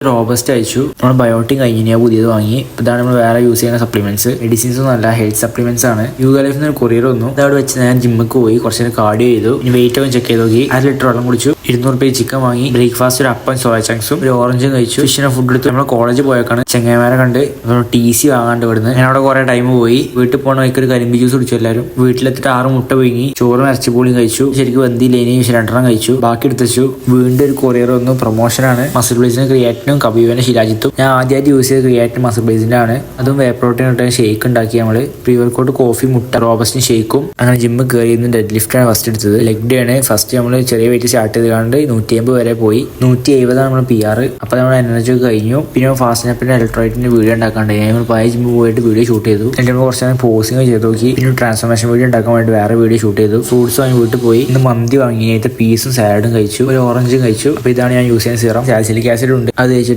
Robust അയച്ചു. നമ്മൾ biotic കഴിഞ്ഞാൽ പുതിയത് വാങ്ങി. ഇതാണ് നമ്മൾ വേറെ യൂസ് ചെയ്യുന്ന സപ്ലിമെന്റ്സ്. മെഡിസിൻസ് ഒന്നും അല്ല, ഹെൽത്ത് സപ്ലിമെന്റ്സ് ആണ്. യുഗ ലൈഫിൽ നിന്ന് കൊറിയർ വന്നു. ഇതവിടെ വെച്ച് ഞാൻ ജിമ്മിക്ക് പോയി കുറച്ച് നേരം കാർഡിയോ ചെയ്തു. ഇനി വെയിറ്റ് ഒക്കെ ചെക്ക് ചെയ്ത് നോക്കി. 1 ലിറ്റർ വെള്ളം കുടിച്ചു. 200 രൂപ ചിക്കൻ വാങ്ങി. ബ്രേക്ക്ഫാസ്റ്റ് ഒരു അപ്പം സോയ ചങ്ക്സും ഒരു ഓറഞ്ചും കഴിച്ചു. ഫിഷിനെ ഫുഡ് എടുത്ത് നമ്മൾ കോളേജ് പോയേക്കാണ്. ചെങ്ങന്മാരെ കണ്ട് TC വാങ്ങാണ്ട് വിടുന്നത്. ഞാൻ അവിടെ കുറെ ടൈം പോയി. വീട്ടിൽ പോകണ വഴിക്ക് ഒരു കരിമ്പി ജ്യൂസ് കുടിച്ചു എല്ലാവരും. വീട്ടിലെത്തിട്ട് 6 മുട്ട പുഴുങ്ങി, ചോറും ഇറച്ചിപ്പൂളിയും കഴിച്ചു. ശരിക്കും വെന്തില്ലേനി 2 കഴിച്ചു. ബാക്കി എടുത്തു. വീണ്ടും ഒരു കൊറിയർ വന്നു. പ്രൊമോഷനാണ്. മസിൽ ബ്ലേസിന് ക്രിയാറ്റിനും കബീവനും ശിരാജിത്തും. ഞാൻ ആദ്യമായിട്ട് യൂസ് ചെയ്ത ക്രിയാറ്റിൻ മസിൽ ബ്ലേസിന്റെ ആണ്. അതും വേ പ്രോട്ടീൻ ഇട്ട് ഷേക്ക് ഉണ്ടാക്കി. നമ്മള് പ്രീ വർക്കൗട്ട് കോഫി, മുട്ട, റോബസ്റ്റും ഷേക്കും. അങ്ങനെ ജിമ്മിൽ കയറി ഡെഡ് ലിഫ്റ്റ് ആണ് ഫസ്റ്റ് എടുത്തത്. ലെഗ് ഡേ ആണ് ഫസ്റ്റ്. നമ്മൾ ചെറിയ വെയിറ്റ് സ്റ്റാർട്ട് ചെയ്തുകൊണ്ട് 150 വരെ പോയി. 170 നമ്മൾ PR. അപ്പൊ നമ്മൾ എനർജി ഒക്കെ കഴിഞ്ഞു. പിന്നെ ഫാസ്റ്റിനെ ഇലക്ട്രോലൈറ്റിന്റെ വീഡിയോ ഉണ്ടാക്കാണ്ട് നമ്മൾ പഴയ ജിമ്മിൽ പോയിട്ട് വീഡിയോ ഷൂട്ട് ചെയ്തു. എന്നിട്ട് നമ്മൾ കുറച്ച് നേരം പോസിംഗ് ചെയ്ത് നോക്കി. പിന്നെ ട്രാൻസ്ഫോർമേഷൻ വീഡിയോ ഉണ്ടാക്കാൻ വേണ്ടി വേറെ വീഡിയോ ഷൂട്ട് ചെയ്തു. ഫ്രൂട്ട്സ് വാങ്ങി വീട്ടിൽ പോയി. ഇന്ന് മന്തി വാങ്ങി. പീസും സാലഡും കഴിച്ചു. ഒരു ഓറഞ്ചും കഴിച്ചു. അപ്പൊ ഇതാണ് ഞാൻ യൂസ് ചെയ്യുന്ന സിറം. സാലിസിലിക് ആസിഡ് ഉണ്ട്. അത്